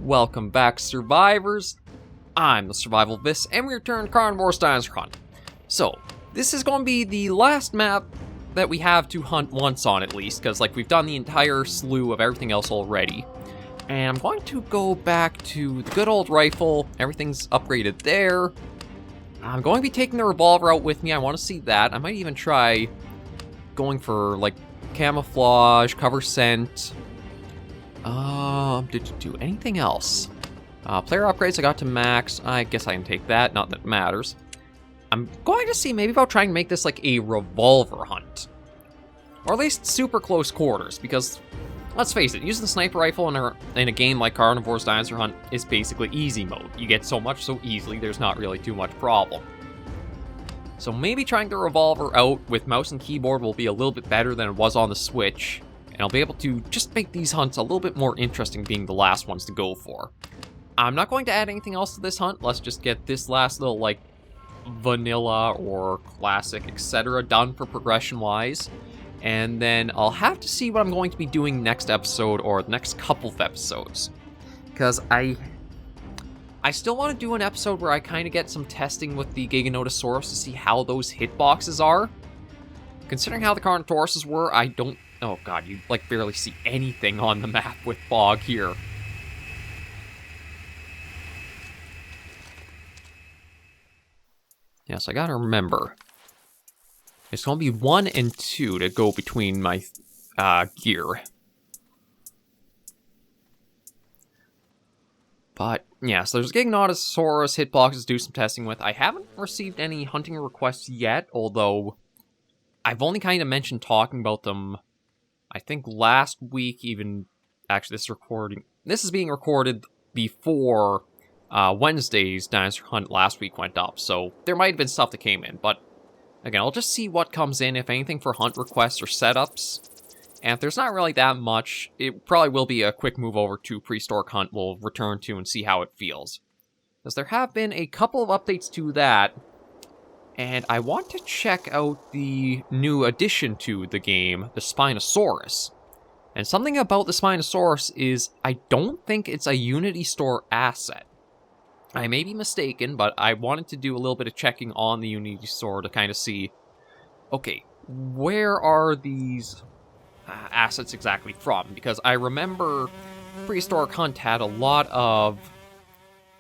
welcome back, survivors. I'm the SurvivalVis, and we return to Carnivores Dinosaur Hunt. So, this is going to be the last map that we have to hunt once on, at least, because, like, we've done the entire slew of everything else already. And I'm going to go back to the good old rifle. Everything's upgraded there. I'm going to be taking the revolver out with me. I want to see that. I might even try going for, like, camouflage, cover scent. Did you do anything else? Player upgrades I got to max. I guess I can take that, not that it matters. I'm going to see maybe about trying to make this like a revolver hunt. Or at least super close quarters, because let's face it, using the sniper rifle in a game like Carnivores Dinosaur Hunt is basically easy mode. You get so much so easily, there's not really too much problem. So maybe trying the revolver out with mouse and keyboard will be a little bit better than it was on the Switch. And I'll be able to just make these hunts a little bit more interesting being the last ones to go for. I'm not going to add anything else to this hunt. Let's just get this last little, like, vanilla or classic, etc. done for progression-wise. And then I'll have to see what I'm going to be doing next episode or the next couple of episodes. Because I still want to do an episode where I kind of get some testing with the Giganotosaurus to see how those hitboxes are. Considering how the Carnotauruses were, I don't... Oh god, you like barely see anything on the map with fog here. Yes, I gotta remember. It's gonna be 1 and 2 to go between my gear. But, yeah, so there's Giganotosaurus hitboxes to do some testing with. I haven't received any hunting requests yet, although I've only kind of mentioned talking about them, I think last week even. Actually, this is being recorded before Wednesday's Dinosaur Hunt last week went up, so there might have been stuff that came in, but again, I'll just see what comes in, if anything, for hunt requests or setups. And if there's not really that much, it probably will be a quick move over to Prehistoric Hunt we'll return to and see how it feels. Because there have been a couple of updates to that, and I want to check out the new addition to the game, the Spinosaurus. And something about the Spinosaurus is I don't think it's a Unity Store asset. I may be mistaken, but I wanted to do a little bit of checking on the Unity Store to kind of see, okay, where are these assets exactly from? Because I remember Prehistoric Hunt had a lot of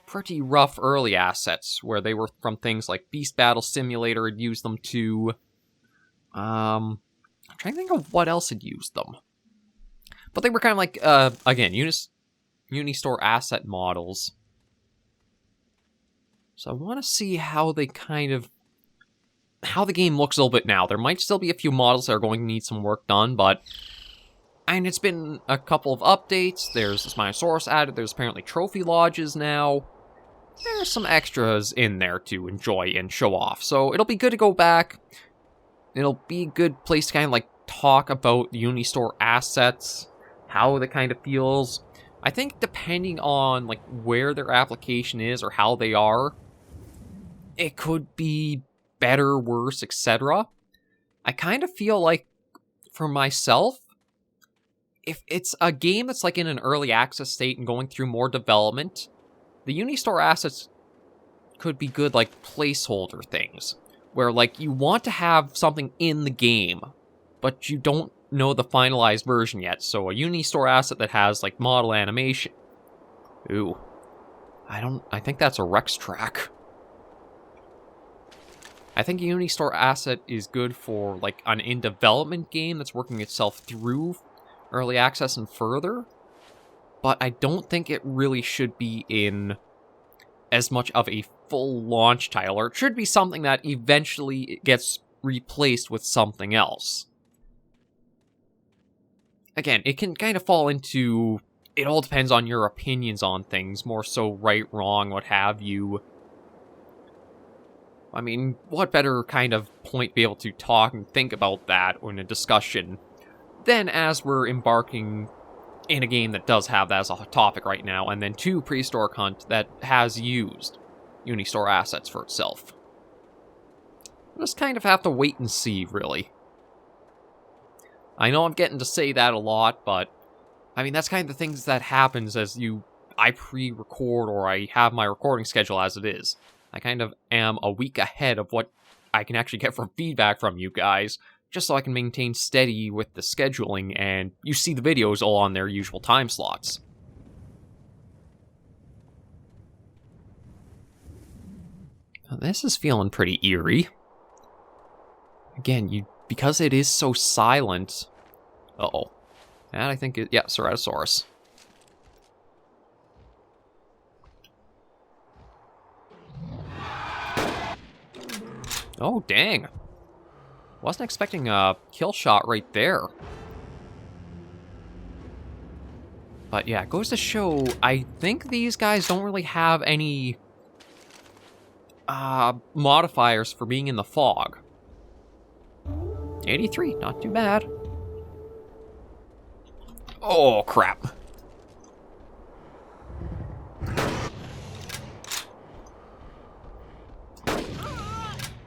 pretty rough early assets where they were from things like Beast Battle Simulator had used them to. I'm trying to think of what else had used them. But they were kind of like, again, Unistore asset models. So I want to see how they how the game looks a little bit now. There might still be a few models that are going to need some work done, but and it's been a couple of updates. There's the Spinosaurus added. There's apparently trophy lodges now. There's some extras in there to enjoy and show off. So it'll be good to go back. It'll be a good place to kind of like talk about the Unistore assets, how it kind of feels. I think depending on like where their application is or how they are, it could be better, worse, etc. I kind of feel like, for myself, if it's a game that's like in an early access state and going through more development, the Unistore assets could be good like placeholder things, where like you want to have something in the game, but you don't know the finalized version yet, so a Unistore asset that has like model animation. Ooh. I think that's a Rex track. I think a Unistore asset is good for like an in-development game that's working itself through early access and further, but I don't think it really should be in as much of a full launch title, or it should be something that eventually gets replaced with something else. Again, it can kind of fall into, it all depends on your opinions on things, more so right, wrong, what have you. I mean, what better kind of point to be able to talk and think about that in a discussion than as we're embarking in a game that does have that as a topic right now, and then 2, Prehistoric Hunt, that has used Unistore assets for itself. We'll just kind of have to wait and see, really. I know I'm getting to say that a lot, but I mean, that's kind of the things that happens as you I pre-record or I have my recording schedule as it is. I kind of am a week ahead of what I can actually get from feedback from you guys, just so I can maintain steady with the scheduling and you see the videos all on their usual time slots. Now, this is feeling pretty eerie. Again, because it is so silent. Uh-oh. And I think yeah, Ceratosaurus. Oh, dang. Wasn't expecting a kill shot right there. But yeah, it goes to show, I think these guys don't really have any modifiers for being in the fog. 83, not too bad. Oh, crap.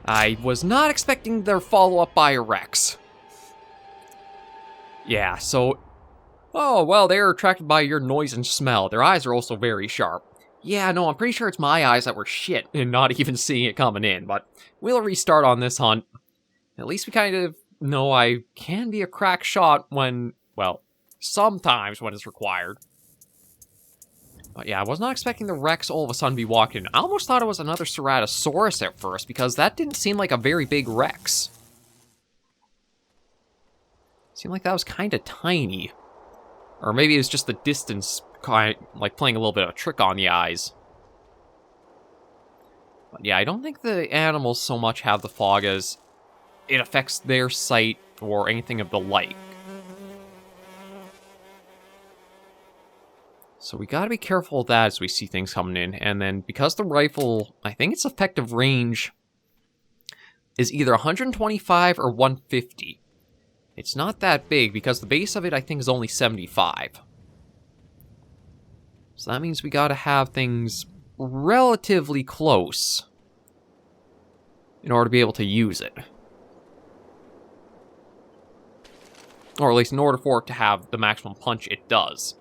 I was not expecting their follow-up by a Rex. Yeah, so... Oh, well, they're attracted by your noise and smell. Their eyes are also very sharp. Yeah, no, I'm pretty sure it's my eyes that were shit and not even seeing it coming in, but we'll restart on this hunt. At least we kind of know I can be a crack shot when, well, sometimes when it's required. But yeah, I was not expecting the Rex all of a sudden be walking in. I almost thought it was another Ceratosaurus at first, because that didn't seem like a very big Rex. Seemed like that was kind of tiny. Or maybe it was just the distance, kind of like playing a little bit of a trick on the eyes. But yeah, I don't think the animals so much have the fog as it affects their sight or anything of the like. So we gotta be careful of that as we see things coming in. And then because the rifle, I think its effective range is either 125 or 150. It's not that big because the base of it I think is only 75. So that means we gotta have things relatively close in order to be able to use it. Or at least in order for it to have the maximum punch it does.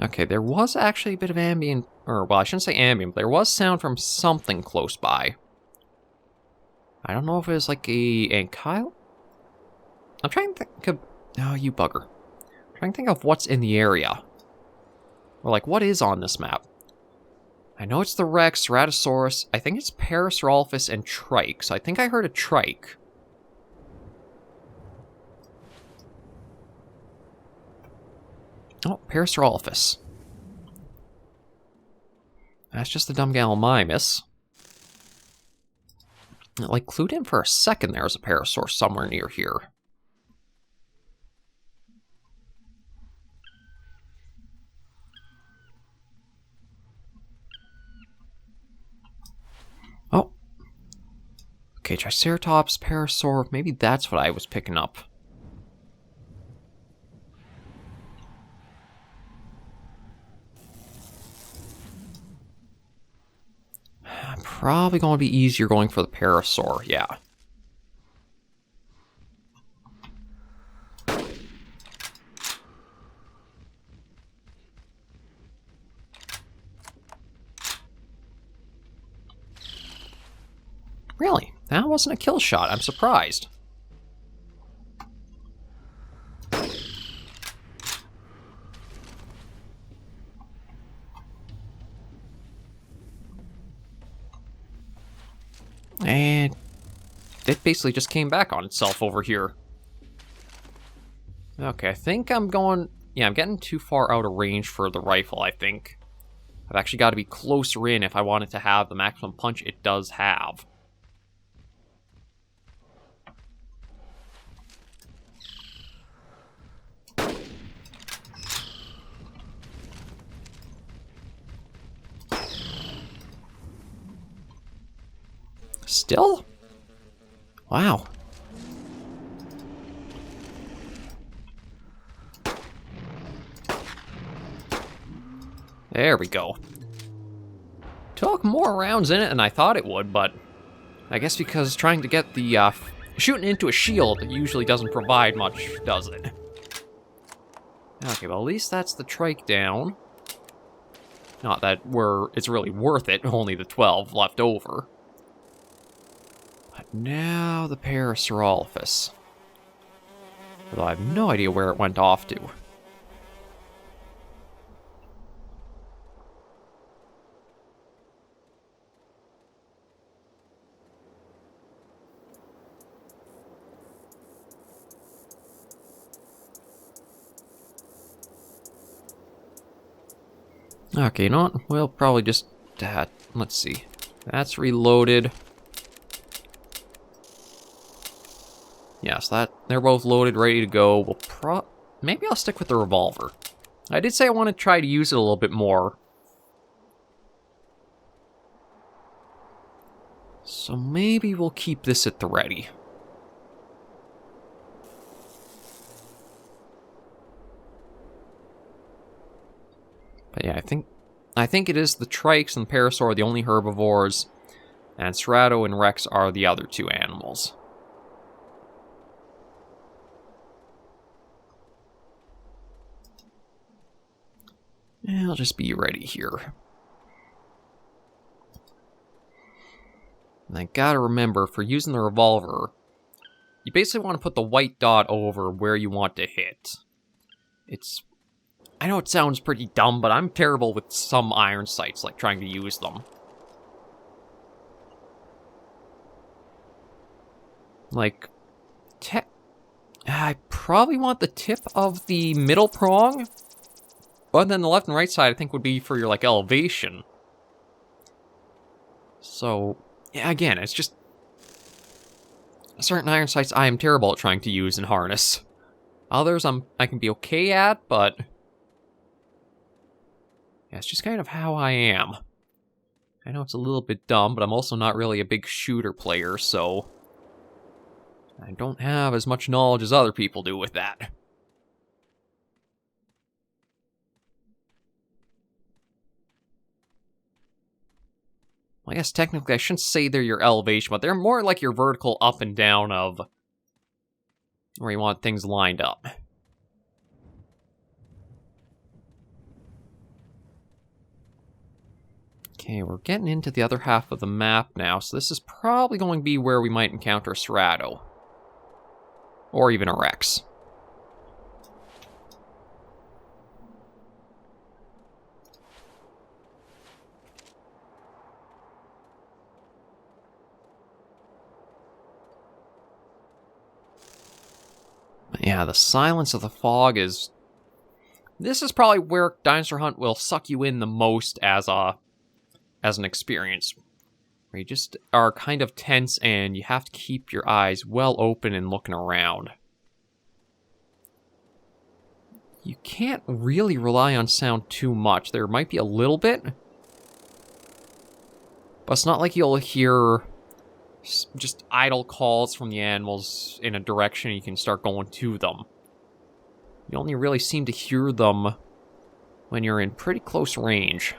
Okay, there was actually a bit of ambient, or, well, I shouldn't say ambient, but there was sound from something close by. I don't know if it was like a ankyle? I'm trying to think of, oh, you bugger. I'm trying to think of what's in the area. Or, like, what is on this map? I know it's the Rex, Ceratosaurus, I think it's Parasaurolohpus and Trike, so I think I heard a Trike. Oh, Parasaurolohpus. That's just the dumb Gallimimus. Like, clued in for a second there was a Parasaur somewhere near here. Oh. Okay, Triceratops, Parasaur, maybe that's what I was picking up. Probably going to be easier going for the Parasaur, yeah. Really? That wasn't a kill shot. I'm surprised. And it basically just came back on itself over here. Okay, I think I'm going... Yeah, I'm getting too far out of range for the rifle, I think. I've actually got to be closer in if I want it to have the maximum punch it does have. Still? Wow. There we go. Took more rounds in it than I thought it would, but I guess because trying to get the, shooting into a shield usually doesn't provide much, does it? Okay, well at least that's the trike down. Not that it's really worth it, only the 12 left over. But now the Parasaurolohpus. Although I have no idea where it went off to. Okay, you know what? We'll probably just... let's see. That's reloaded. Yes, they're both loaded, ready to go. Maybe I'll stick with the revolver. I did say I want to try to use it a little bit more. So maybe we'll keep this at the ready. But yeah, I think it is the trikes and the parasaur are the only herbivores, and Cerato and Rex are the other two animals. And I'll just be ready here. And I gotta remember, for using the revolver, you basically want to put the white dot over where you want to hit. I know it sounds pretty dumb, but I'm terrible with some iron sights, like trying to use them. Like, I probably want the tip of the middle prong, but then the left and right side I think would be for your, like, elevation. So, yeah, again, it's just... certain iron sights I am terrible at trying to use in harness. Others I can be okay at, but... yeah, it's just kind of how I am. I know it's a little bit dumb, but I'm also not really a big shooter player, so... I don't have as much knowledge as other people do with that. Well, I guess technically I shouldn't say they're your elevation, but they're more like your vertical up and down of where you want things lined up. Okay, we're getting into the other half of the map now, so this is probably going to be where we might encounter Cerato. Or even a Rex. But yeah, the silence of the fog is... this is probably where Dinosaur Hunt will suck you in the most as an experience. Where you just are kind of tense and you have to keep your eyes well open and looking around. You can't really rely on sound too much. There might be a little bit, but it's not like you'll hear just idle calls from the animals in a direction you can start going to them. You only really seem to hear them when you're in pretty close range.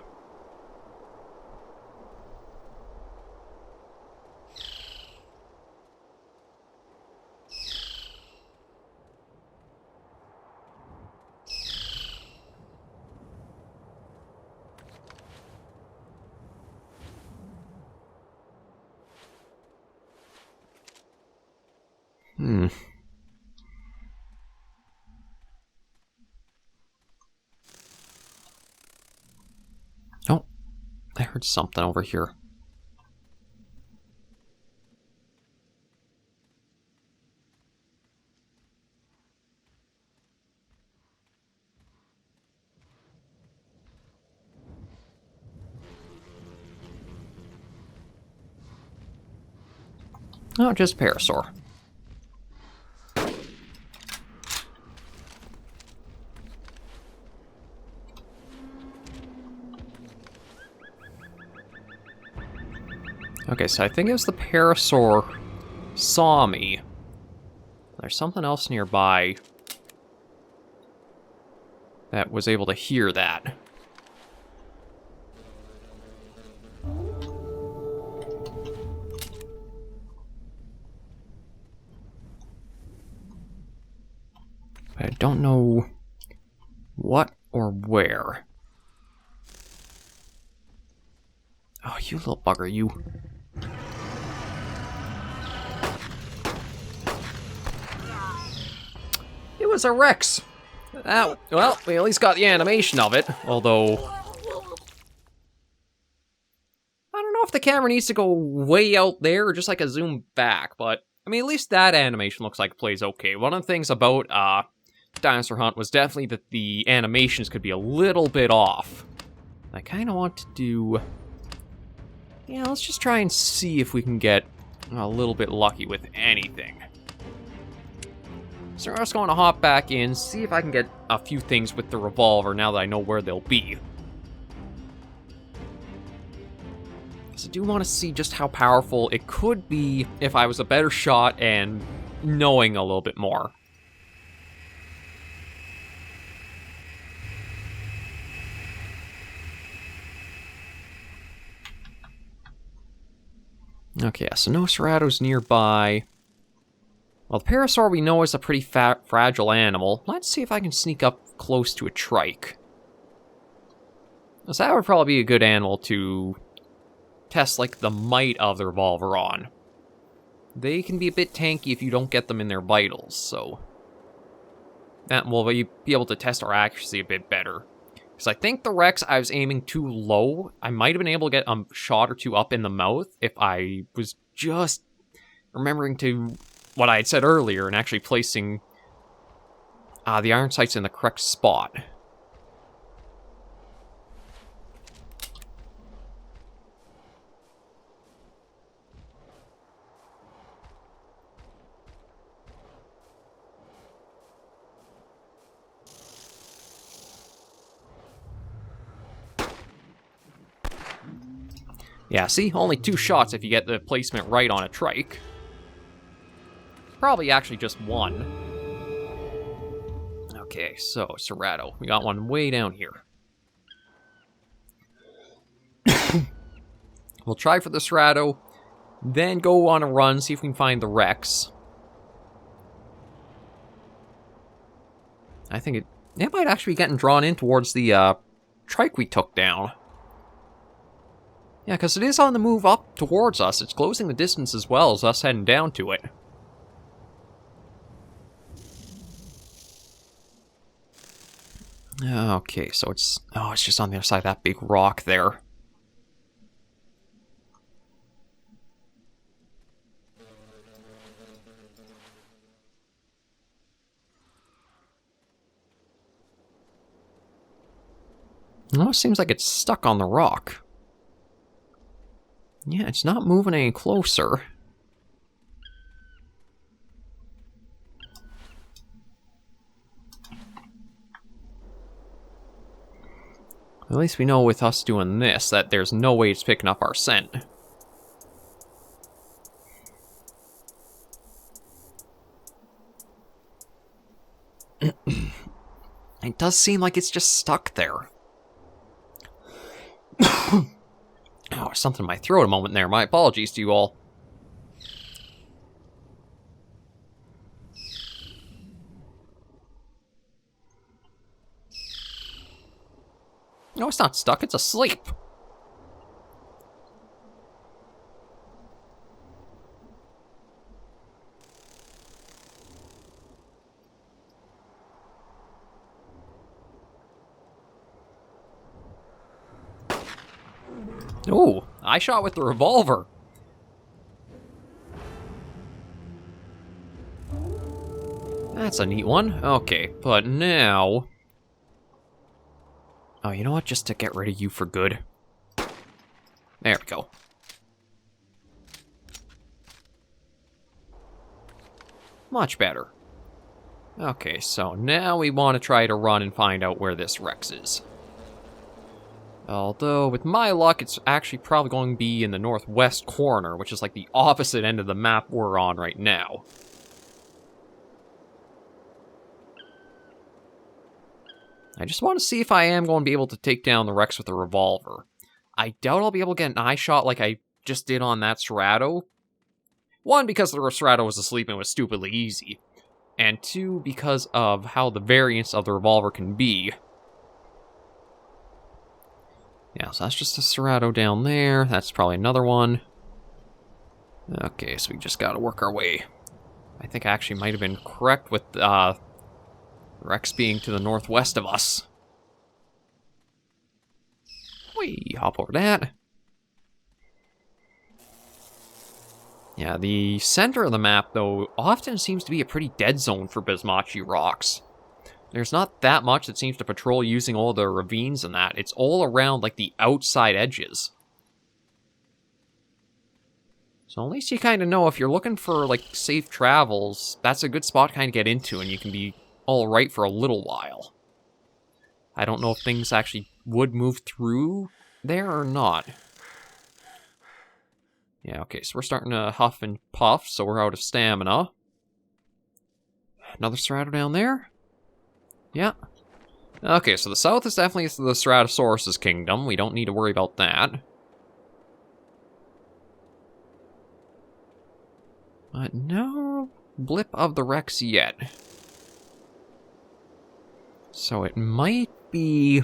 Oh, I heard something over here. Oh, just Parasaur. Okay, so I think it was the Parasaur saw me. There's something else nearby that was able to hear that. What or where? Oh, you little bugger, you. It was a Rex. Well, we at least got the animation of it, although I don't know if the camera needs to go way out there or just like a zoom back, but I mean, at least that animation looks like it plays okay. One of the things about Dinosaur Hunt was definitely that the animations could be a little bit off. I kind of want to do... Yeah, let's just try and see if we can get a little bit lucky with anything. So I'm just going to hop back in, see if I can get a few things with the revolver now that I know where they'll be. So I do want to see just how powerful it could be if I was a better shot and knowing a little bit more. Okay, so no Ceratops nearby. Well, the Parasaur we know is a pretty fragile animal. Let's see if I can sneak up close to a trike. So that would probably be a good animal to test, like, the might of the revolver on. They can be a bit tanky if you don't get them in their vitals, so... that will be able to test our accuracy a bit better. Because I think the Rex, I was aiming too low. I might have been able to get a shot or two up in the mouth if I was just remembering to what I had said earlier and actually placing the iron sights in the correct spot. Yeah, see? Only 2 shots if you get the placement right on a trike. Probably actually just 1. Okay, so, Cerato. We got one way down here. We'll try for the Cerato, then go on a run, see if we can find the Rex. I think it might actually be getting drawn in towards the trike we took down. Yeah, because it is on the move up towards us. It's closing the distance as well as us heading down to it. Okay, so it's... oh, it's just on the other side of that big rock there. Oh, it seems like it's stuck on the rock. Yeah, it's not moving any closer. At least we know with us doing this that there's no way it's picking up our scent. It does seem like it's just stuck there. Oh, something in my throat a moment there. My apologies to you all. No, it's not stuck. It's asleep. Ooh, I shot with the revolver. That's a neat one. Okay, but now... oh, you know what? Just to get rid of you for good. There we go. Much better. Okay, so now we want to try to run and find out where this Rex is. Although, with my luck, it's actually probably going to be in the northwest corner, which is like the opposite end of the map we're on right now. I just want to see if I am going to be able to take down the Rex with a revolver. I doubt I'll be able to get an eye shot like I just did on that Cerato. 1, because the Cerato was asleep and was stupidly easy. And 2, because of how the variance of the revolver can be. Yeah, so that's just a Cerato down there. That's probably another one. Okay, so we just gotta work our way. I think I actually might have been correct with Rex being to the northwest of us. Whee, hop over that. Yeah, the center of the map, though, often seems to be a pretty dead zone for Basmachee Rocks. There's not that much that seems to patrol using all the ravines and that. It's all around, like, the outside edges. So at least you kind of know if you're looking for, like, safe travels, that's a good spot to kind of get into, and you can be alright for a little while. I don't know if things actually would move through there or not. Yeah, okay, so we're starting to huff and puff, so we're out of stamina. Another Cerato down there? Yeah. Okay, so the south is definitely the Ceratosaurus' kingdom. We don't need to worry about that. But no blip of the Rex yet. So it might be...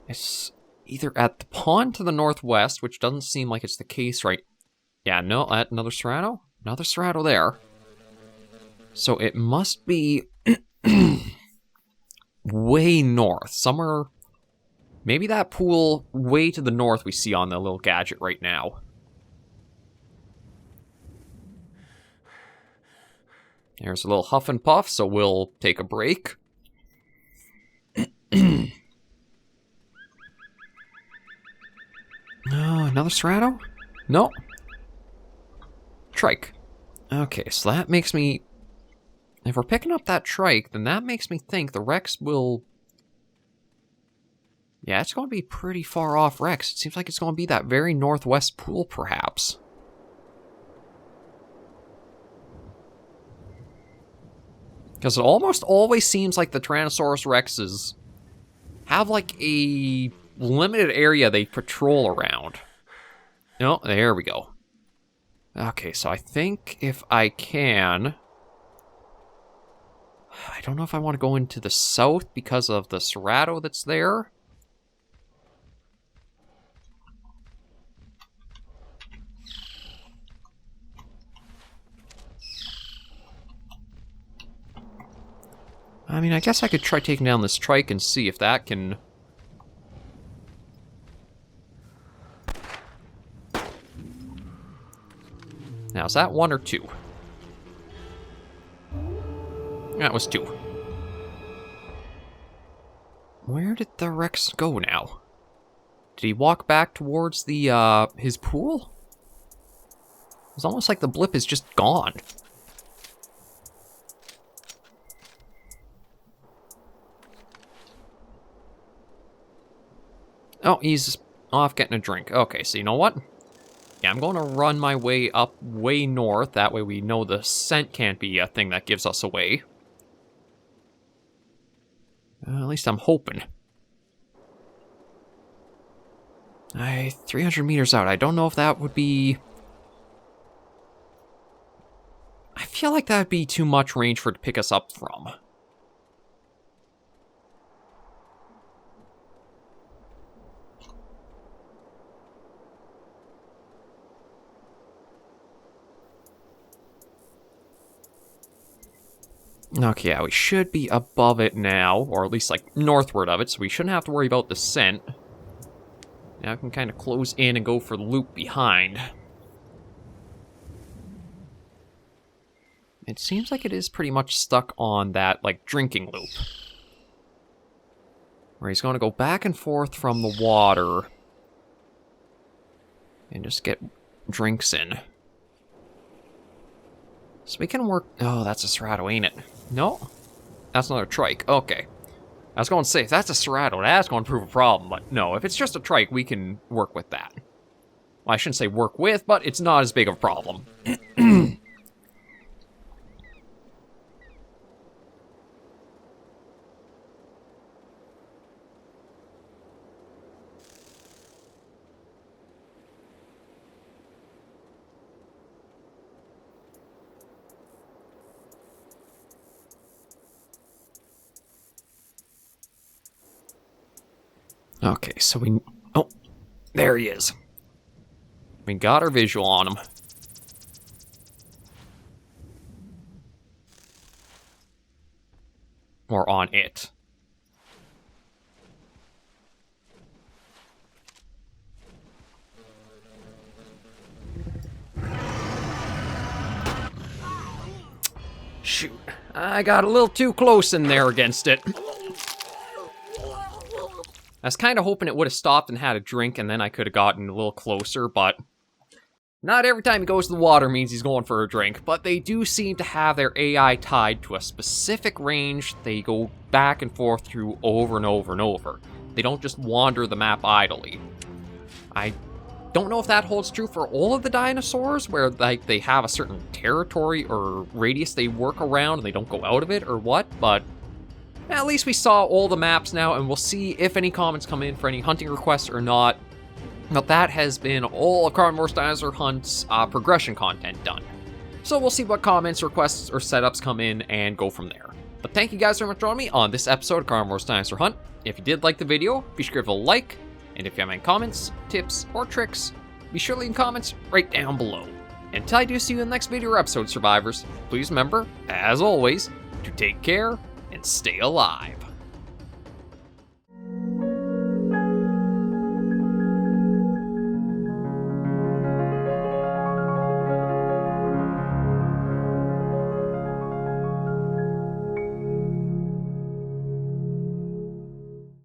It's either at the pond to the northwest, which doesn't seem like it's the case right... Yeah, no, another Cerato? Another Cerato there. So it must be way north. Somewhere... Maybe that pool way to the north we see on the little gadget right now. There's a little huff and puff, so we'll take a break. No, another Cerato? No. Trike. Okay, so that makes me... If we're picking up that trike, then that makes me think the Rex will... Yeah, it's going to be pretty far off Rex. It seems like it's going to be that very northwest pool, perhaps. Because it almost always seems like the Tyrannosaurus Rexes have, like, a limited area they patrol around. Oh, there we go. Okay, so I think if I can... I don't know if I want to go into the south because of the Cerato that's there. I mean, I guess I could try taking down this trike and see if that can... Now, is that 1 or 2? That was 2. Where did the Rex go now? Did he walk back towards the, his pool? It's almost like the blip is just gone. Oh, he's off getting a drink. Okay, so you know what? Yeah, I'm going to run my way up way north. That way we know the scent can't be a thing that gives us away. At least I'm hoping. 300 meters out. I don't know if that would be... I feel like that would be too much range for it to pick us up from. Okay, yeah, we should be above it now, or at least, like, northward of it, so we shouldn't have to worry about the scent. Now I can kind of close in and go for the loop behind. It seems like it is pretty much stuck on that, like, drinking loop. Where he's going to go back and forth from the water. And just get drinks in. So we can work... Oh, that's a Cerato, ain't it? No? That's another trike. Okay. I was going to say, if that's a Cerato, that's going to prove a problem. But no, if it's just a trike, we can work with that. Well, I shouldn't say work with, but it's not as big of a problem. Okay, so we... Oh, there he is. We got our visual on him. Or on it. Shoot, I got a little too close in there against it. I was kind of hoping it would have stopped and had a drink, and then I could have gotten a little closer, but not every time he goes to the water means he's going for a drink. But they do seem to have their AI tied to a specific range they go back and forth through over and over and over. They don't just wander the map idly. I don't know if that holds true for all of the dinosaurs, where like they have a certain territory or radius they work around and they don't go out of it or what, but at least we saw all the maps now, and we'll see if any comments come in for any hunting requests or not. But that has been all of Carnivores Dinosaur Hunt's progression content done. So we'll see what comments, requests, or setups come in and go from there. But thank you guys very much for joining me on this episode of Carnivores Dinosaur Hunt. If you did like the video, be sure to give it a like, and if you have any comments, tips, or tricks, be sure to leave comments right down below. Until I do see you in the next video or episode, survivors, please remember, as always, to take care and stay alive.